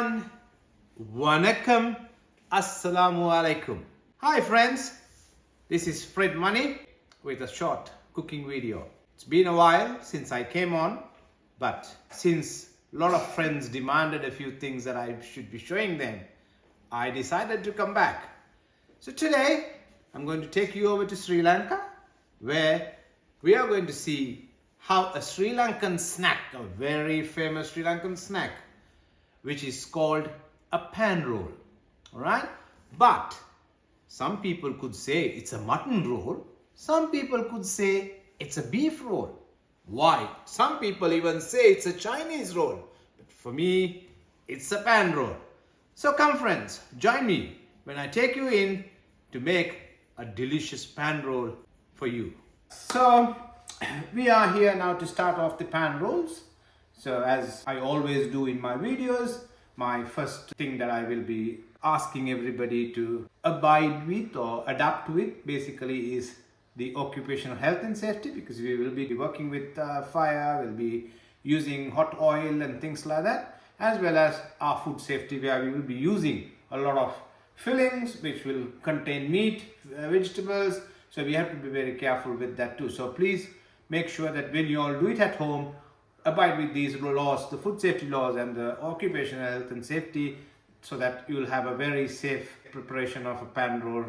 everyone. Vanakkam. Assalamu alaikum. Hi friends. This is Fred Money with a short cooking video. It's been a while since I came on, but since a lot of friends demanded a few things that I should be showing them, I decided to come back. So today I'm going to take you over to Sri Lanka, where we are going to see how a Sri Lankan snack, a very famous Sri Lankan snack, which is called a pan roll. Alright? But some people could say it's a mutton roll. Some people could say it's a beef roll. Why? Some people even say it's a Chinese roll. But for me, it's a pan roll. So come friends, join me when I take you in to make a delicious pan roll for you. So we are here now to start off the pan rolls. So as I always do in my videos, my first thing that I will be asking everybody to abide with or adapt with basically is the occupational health and safety, because we will be working with fire, we'll be using hot oil and things like that, as well as our food safety, where we will be using a lot of fillings which will contain meat, vegetables. So we have to be very careful with that too. So please make sure that when you all do it at home, abide with these laws, the food safety laws and the occupational health and safety, so that you will have a very safe preparation of a pan roll.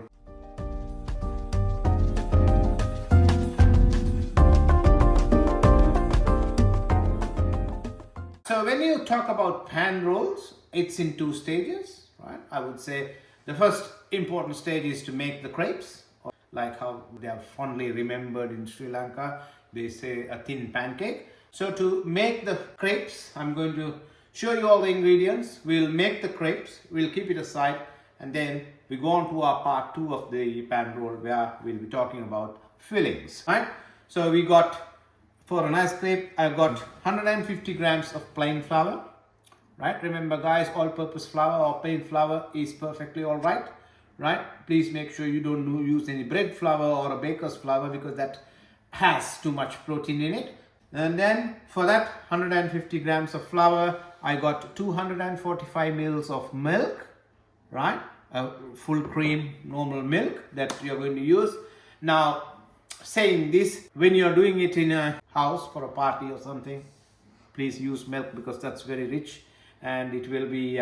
So when you talk about pan rolls, it's in two stages, right? I would say the first important stage is to make the crepes, like how they are fondly remembered in Sri Lanka. They say a thin pancake. So to make the crepes, I'm going to show you all the ingredients. We'll make the crepes, we'll keep it aside, and then we go on to our part 2 of the pan roll, where we'll be talking about fillings, right? So we got, for a nice crepe, I've got 150 grams of plain flour, right? Remember guys, all-purpose flour or plain flour is perfectly all right, right? Please make sure you don't use any bread flour or a baker's flour, because that has too much protein in it. And then for that 150 grams of flour, I got 245 mils of milk, right? Full cream normal milk that you're going to use. Now, saying this, when you're doing it in a house for a party or something, please use milk, because that's very rich and it will be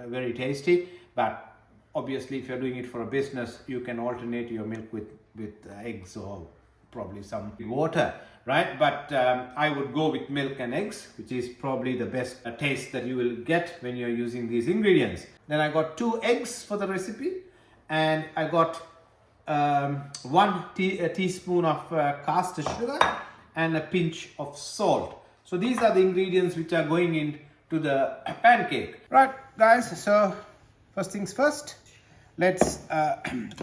very tasty. But obviously, if you're doing it for a business, you can alternate your milk with eggs or probably some water, right? But I would go with milk and eggs, which is probably the best taste that you will get when you're using these ingredients. Then I got 2 eggs for the recipe, and I got 1 teaspoon of caster sugar and a pinch of salt. So these are the ingredients which are going into the pancake. Right guys, so first things first, let's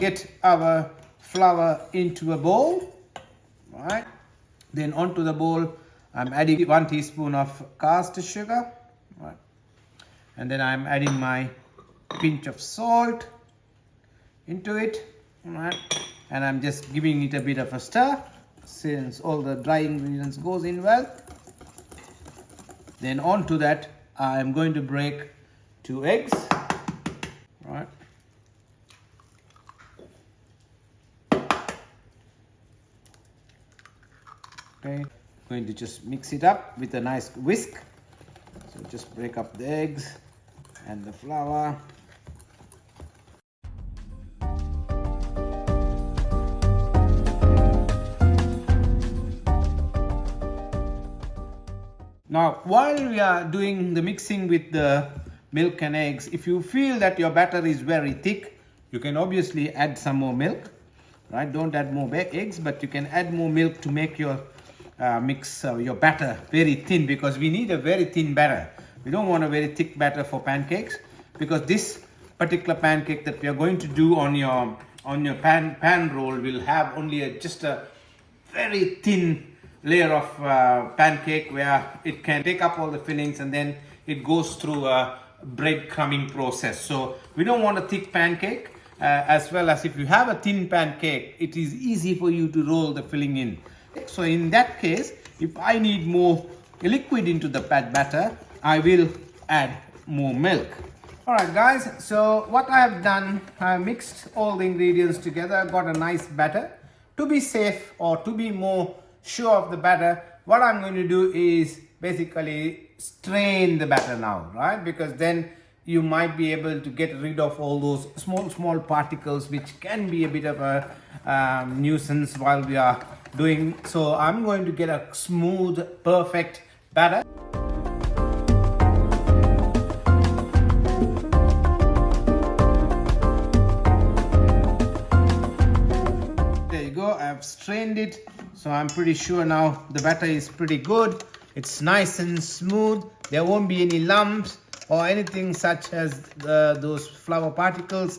get our flour into a bowl. Right, then onto the bowl I'm adding 1 teaspoon of caster sugar, right, and then I'm adding my pinch of salt into it, right, and I'm just giving it a bit of a stir since all the dry ingredients goes in well. Then onto that I'm going to break 2 eggs, right. Okay, going to just mix it up with a nice whisk. So just break up the eggs and the flour. Now, while we are doing the mixing with the milk and eggs, if you feel that your batter is very thick, you can obviously add some more milk, right? Don't add more eggs, but you can add more milk to make your mix your batter very thin, because we need a very thin batter. We don't want a very thick batter for pancakes, because this particular pancake that we are going to do on your pan roll will have only just a very thin layer of pancake, where it can take up all the fillings and then it goes through a breadcrumbing process. So we don't want a thick pancake, as well as if you have a thin pancake, it is easy for you to roll the filling in. So in that case, if I need more liquid into the batter, I will add more milk. Alright guys, so what I have done, I mixed all the ingredients together, got a nice batter. To be safe or to be more sure of the batter, what I'm going to do is basically strain the batter now, right? Because then you might be able to get rid of all those small particles which can be a bit of a nuisance while we are doing. So I'm going to get a smooth, perfect batter. I've strained it, so I'm pretty sure now the batter is pretty good. It's nice and smooth. There won't be any lumps or anything such as those flour particles.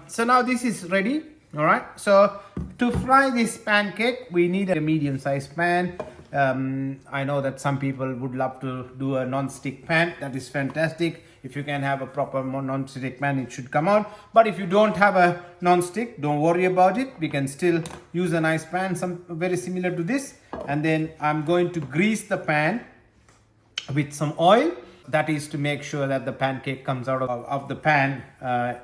So now this is ready. All right, so to fry this pancake we need a medium-sized pan. I know that some people would love to do a non-stick pan. That is fantastic. If you can have a proper non-stick pan, it should come out. But if you don't have a non-stick, don't worry about it. We can still use a nice pan, very similar to this. And then I'm going to grease the pan with some oil. That is to make sure that the pancake comes out of the pan,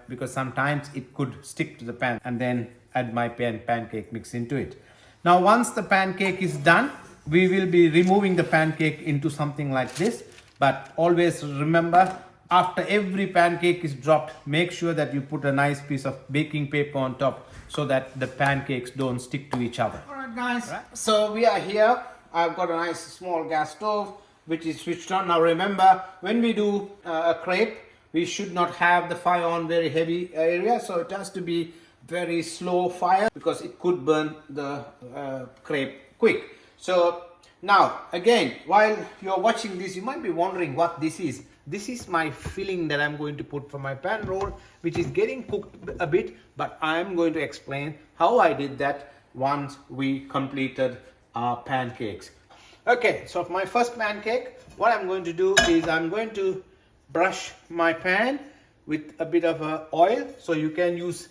because sometimes it could stick to the pan. And then add my pancake mix into it. Now once the pancake is done, we will be removing the pancake into something like this. But always remember, after every pancake is dropped, make sure that you put a nice piece of baking paper on top so that the pancakes don't stick to each other. Alright guys, so we are here. I've got a nice small gas stove which is switched on. Now remember, when we do a crepe, we should not have the fire on very heavy area. So it has to be very slow fire because it could burn the crepe quick. So now again, while you're watching this, you might be wondering what this is. This is my filling that I'm going to put for my pan roll, which is getting cooked a bit, but I'm going to explain how I did that once we completed our pancakes. Okay, so for my first pancake, what I'm going to do is I'm going to brush my pan with a bit of oil. So you can use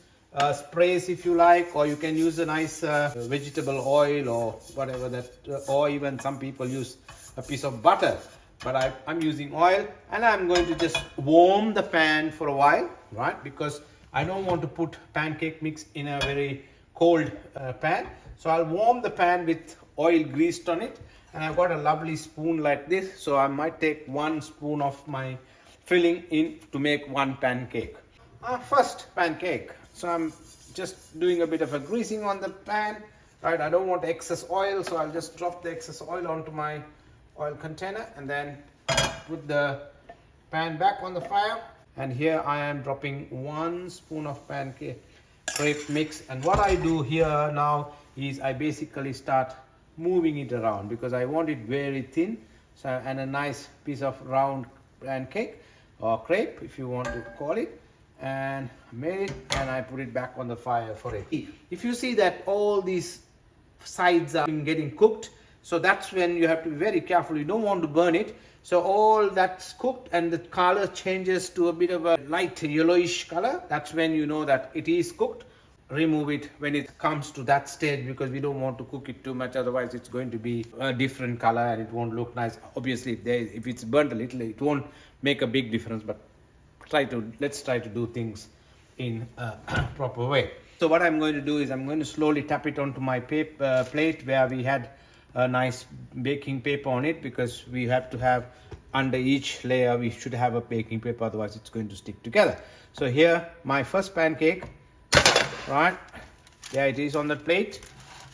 sprays if you like, or you can use a nice vegetable oil or whatever that, or even some people use a piece of butter. But I'm using oil, and I'm going to just warm the pan for a while, right? Because I don't want to put pancake mix in a very cold pan. So I'll warm the pan with oil greased on it, and I've got a lovely spoon like this. So I might take 1 spoon of my filling in to make one pancake. First pancake. So I'm just doing a bit of a greasing on the pan, right? I don't want excess oil, so I'll just drop the excess oil onto my oil container and then put the pan back on the fire. And here I am dropping 1 spoon of pancake crepe mix. And what I do here now is I basically start moving it around because I want it very thin. So, and a nice piece of round pancake or crepe if you want to call it. And made it, and I put it back on the fire for it. If you see that all these sides are getting cooked, so that's when you have to be very careful. You don't want to burn it. So all that's cooked and the color changes to a bit of a light yellowish color. That's when you know that it is cooked. Remove it when it comes to that stage, because we don't want to cook it too much. Otherwise it's going to be a different color and it won't look nice. Obviously if it's burnt a little, it won't make a big difference, but let's try to do things in a proper way. So what I'm going to do is I'm going to slowly tap it onto my plate where we had a nice baking paper on it, because we have to have under each layer we should have a baking paper, otherwise it's going to stick together. So here my first pancake, right, there it is on the plate.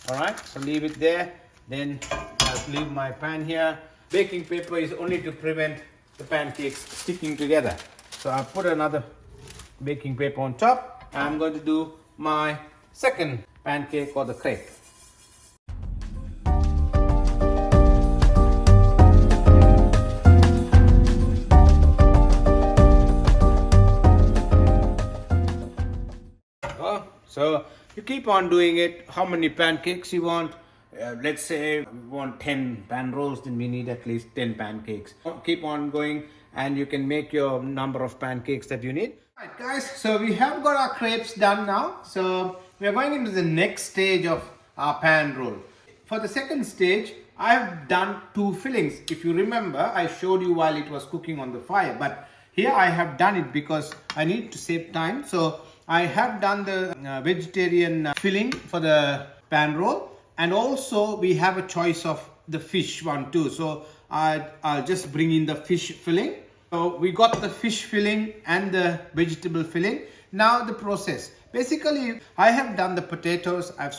All right, so leave it there. Then I'll leave my pan here. Baking paper is only to prevent the pancakes sticking together. So I'll put another baking paper on top. I'm going to do my second pancake or the crepe. So you keep on doing it. How many pancakes you want? Let's say we want 10 pan rolls, then we need at least 10 pancakes. Keep on going and you can make your number of pancakes that you need. Alright guys, so we have got our crepes done now. So we are going into the next stage of our pan roll. For the second stage, I have done 2 fillings. If you remember, I showed you while it was cooking on the fire, but Here I have done it because I need to save time. So I have done the vegetarian filling for the pan roll, and also we have a choice of the fish one too. So I'll just bring in the fish filling. So we got the fish filling and the vegetable filling. Now the process. Basically, I have done the potatoes. I've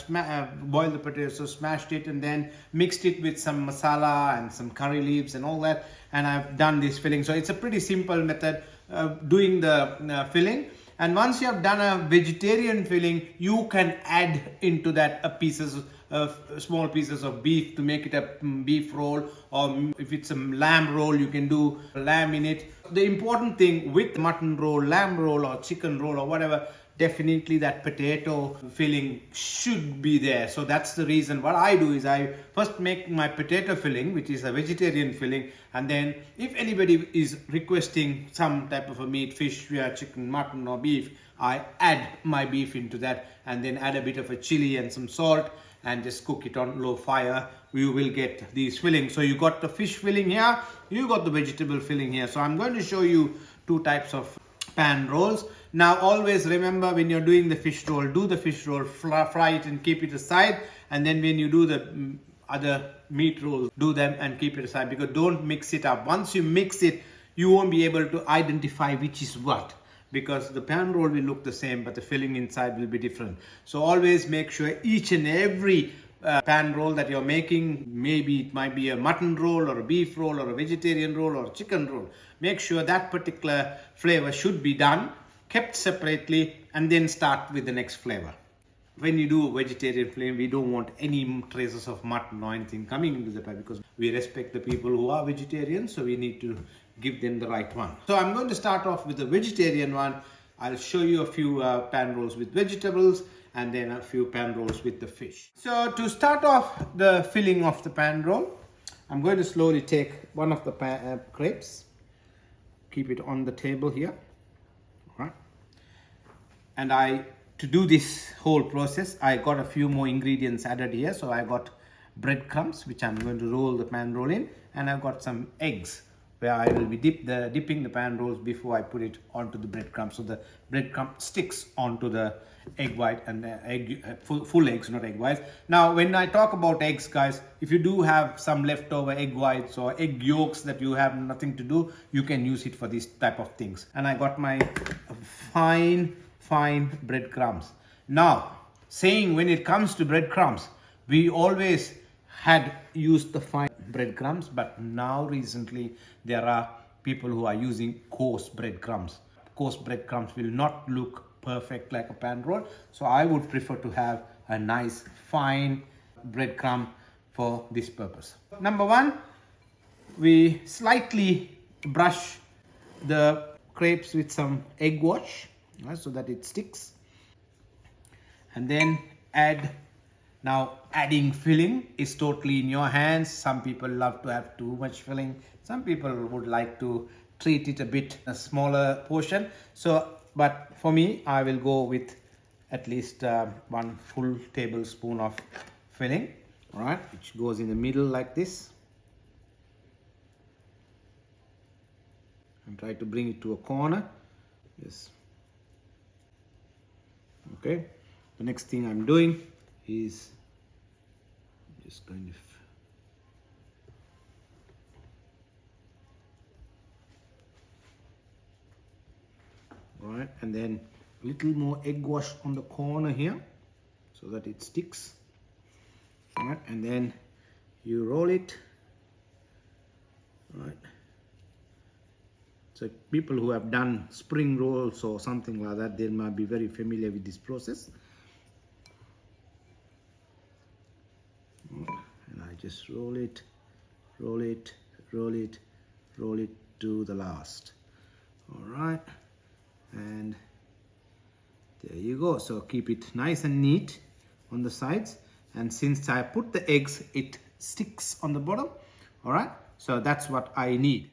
boiled the potatoes, so smashed it and then mixed it with some masala and some curry leaves and all that. And I've done this filling. So it's a pretty simple method doing the filling. And once you have done a vegetarian filling, you can add into that small pieces of beef to make it a beef roll, or if it's a lamb roll, you can do lamb in it. The important thing with mutton roll, lamb roll, or chicken roll, or whatever, definitely that potato filling should be there. So that's the reason. What I do is I first make my potato filling, which is a vegetarian filling, and then if anybody is requesting some type of a meat, fish, chicken, mutton or beef, I add my beef into that, and then add a bit of a chili and some salt and just cook it on low fire. You will get these fillings. So you got the fish filling here, you got the vegetable filling here. So I'm going to show you two types of pan rolls. Now always remember, when you're doing the fish roll, do the fish roll, fry it and keep it aside, and then when you do the other meat rolls, do them and keep it aside, because don't mix it up. Once you mix it, you won't be able to identify which is what, because the pan roll will look the same but the filling inside will be different. So always make sure each and every pan roll that you're making, maybe it might be a mutton roll or a beef roll or a vegetarian roll or a chicken roll, make sure that particular flavor should be done, kept separately, and then start with the next flavor. When you do vegetarian flame, we don't want any traces of mutton or anything coming into the pan, because we respect the people who are vegetarians, so we need to give them the right one. So I'm going to start off with the vegetarian one. I'll show you a few pan rolls with vegetables, and then a few pan rolls with the fish. So to start off the filling of the pan roll, I'm going to slowly take one of the crepes, keep it on the table here, all right? And to do this whole process, I got a few more ingredients added here. So I got breadcrumbs, which I'm going to roll the pan roll in, and I've got some eggs, where I will be dipping the pan rolls before I put it onto the breadcrumbs, so the breadcrumb sticks onto the egg white, and full eggs, not egg whites. Now when I talk about eggs, guys, if you do have some leftover egg whites or egg yolks that you have nothing to do, you can use it for these type of things. And I got my fine breadcrumbs. Now, saying when it comes to breadcrumbs, we always had used the fine breadcrumbs, but now recently there are people who are using coarse breadcrumbs. Coarse breadcrumbs will not look perfect like a pan roll, so I would prefer to have a nice fine breadcrumb for this purpose. Number one, we slightly brush the crepes with some egg wash, so that it sticks, and then now adding filling is totally in your hands. Some people love to have too much filling, some people would like to treat it a smaller portion. So but for me, I will go with at least 1 full tablespoon of filling, all right, which goes in the middle like this, and try to bring it to a corner. Yes. Okay, the next thing I'm doing is just kind of right, and then a little more egg wash on the corner here so that it sticks, right, and then you roll it, right. So people who have done spring rolls or something like that, they might be very familiar with this process. And I just roll it to the last. All right, and there you go. So keep it nice and neat on the sides, and since I put the eggs, it sticks on the bottom. All right, so that's what I need.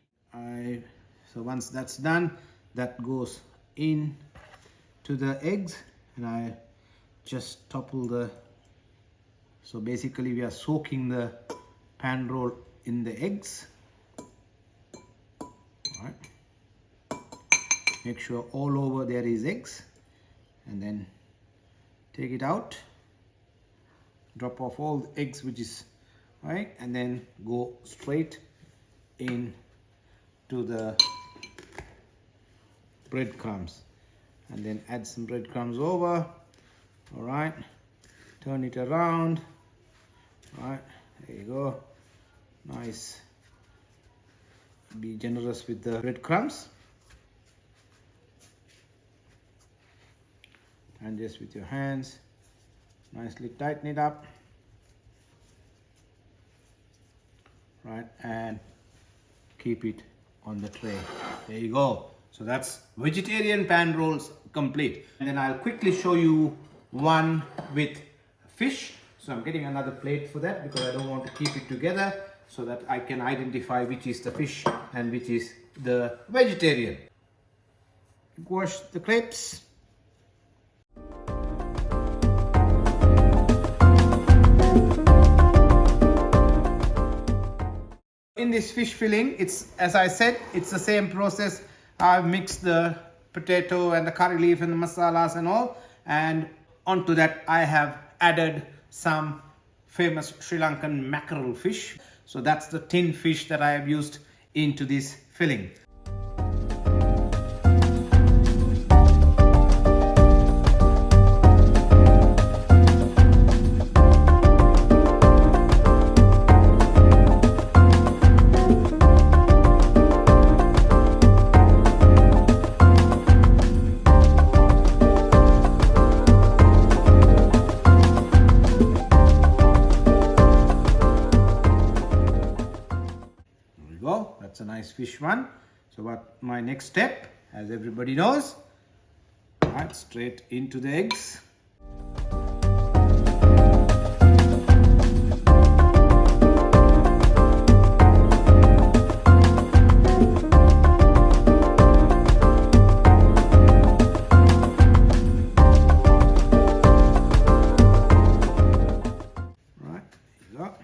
So once that's done, that goes in to the eggs, and I just topple so basically we are soaking the pan roll in the eggs. All right. Make sure all over there is eggs, and then take it out, drop off all the eggs which is right, and then go straight in to the breadcrumbs, and then add some breadcrumbs over. All right, turn it around. All right, there you go. Nice. Be generous with the breadcrumbs, and just with your hands nicely tighten it up, right, and keep it on the tray. There you go. So that's vegetarian pan rolls complete. And then I'll quickly show you one with fish. So I'm getting another plate for that because I don't want to keep it together, so that I can identify which is the fish and which is the vegetarian. Wash the crepes. In this fish filling, it's, as I said, it's the same process. I've mixed the potato and the curry leaf and the masalas and all, and onto that I have added some famous Sri Lankan mackerel fish. So that's the tin fish that I have used into this filling. That's a nice fish one. So what my next step, as everybody knows, right, straight into the eggs. Right, there you go.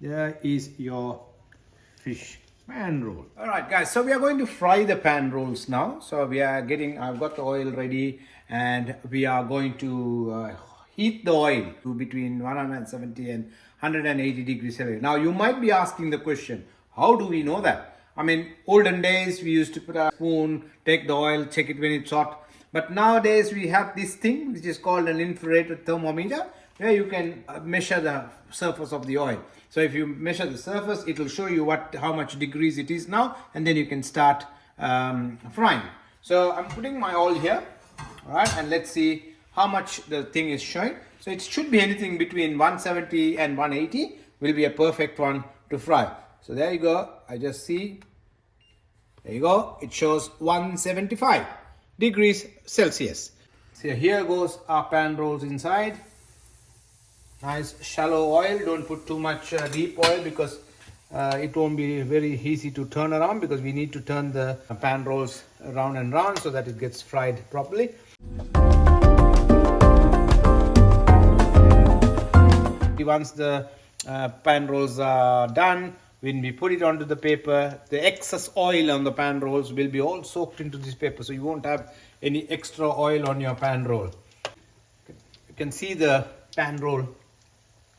There is your fish pan roll. All right, guys, so we are going to fry the pan rolls now. So we are getting, I've got the oil ready, and we are going to heat the oil to between 170 and 180 degrees Celsius. Now you might be asking the question, how do we know that? I mean, olden days we used to put a spoon, take the oil, check it when it's hot. But nowadays we have this thing which is called an infrared thermometer, where you can measure the surface of the oil. So if you measure the surface, it will show you how much degrees it is now, and then you can start frying. So I'm putting my oil here, all right, and let's see how much the thing is showing. So it should be anything between 170 and 180 will be a perfect one to fry. So there you go. I just see, there you go. It shows 175 degrees Celsius. So here goes our pan rolls inside. Nice shallow oil. Don't put too much deep oil, because it won't be very easy to turn around, because we need to turn the pan rolls round and round so that it gets fried properly. Once the pan rolls are done, when we put it onto the paper, the excess oil on the pan rolls will be all soaked into this paper, so you won't have any extra oil on your pan roll. You can see the pan roll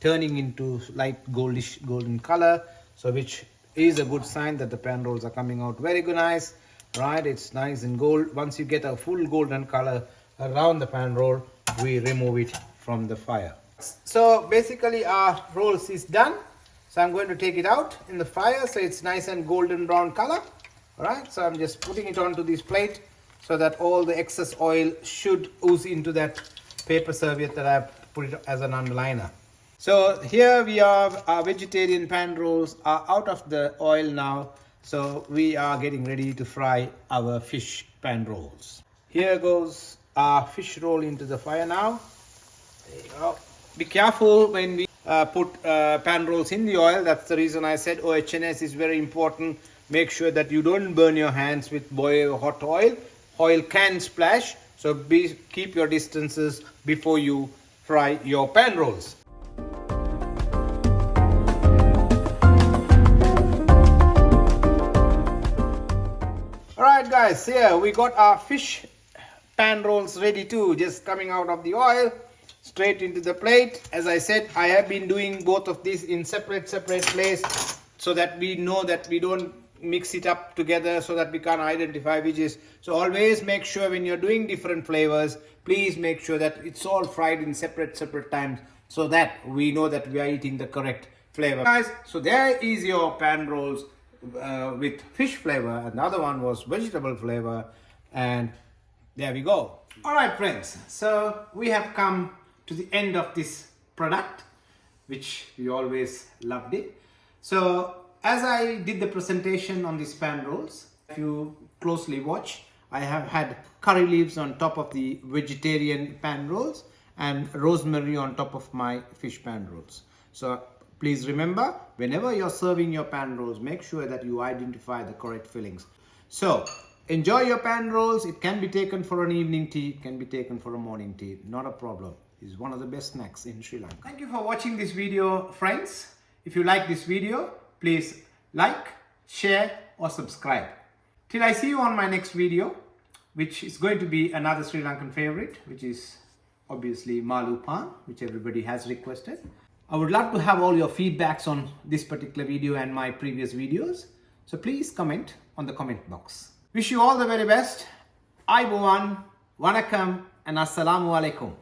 turning into light golden color, so which is a good sign that the pan rolls are coming out very good, nice, right? It's nice and gold. Once you get a full golden color around the pan roll, we remove it from the fire. So basically our rolls is done. So I'm going to take it out in the fire, so it's nice and golden brown color. All right, so I'm just putting it onto this plate so that all the excess oil should ooze into that paper serviette that I've put it as an underliner. So here we are, our vegetarian pan rolls are out of the oil now. So we are getting ready to fry our fish pan rolls. Here goes our fish roll into the fire now. There you go. Be careful when we put pan rolls in the oil. That's the reason I said OHS is very important. Make sure that you don't burn your hands with hot oil. Oil can splash, so keep your distances before you fry your pan rolls. Alright guys, guys, here we got our fish pan rolls ready too, just coming out of the oil straight into the plate. As I said, I have been doing both of these in separate place so that we know that we don't mix it up together, so that we can't identify which is. So always make sure when you're doing different flavors, please make sure that it's all fried in separate times, so that we know that we are eating the correct flavor. Guys, so there is your pan rolls with fish flavor, and the other one was vegetable flavor, and there we go. All right friends, so we have come to the end of this product, which we always loved it. So as I did the presentation on these pan rolls, if you closely watch, I have had curry leaves on top of the vegetarian pan rolls and rosemary on top of my fish pan rolls. So please remember, whenever you're serving your pan rolls, make sure that you identify the correct fillings. So enjoy your pan rolls. It can be taken for an evening tea, it can be taken for a morning tea, not a problem. It's one of the best snacks in Sri Lanka. Thank you for watching this video, friends. If you like this video, please like, share or subscribe. Till I see you on my next video, which is going to be another Sri Lankan favorite, which is obviously Malu Pan, which everybody has requested. I would love to have all your feedbacks on this particular video and my previous videos. So please comment on the comment box. Wish you all the very best. Aibowan, Wanakam and Assalamu Alaikum.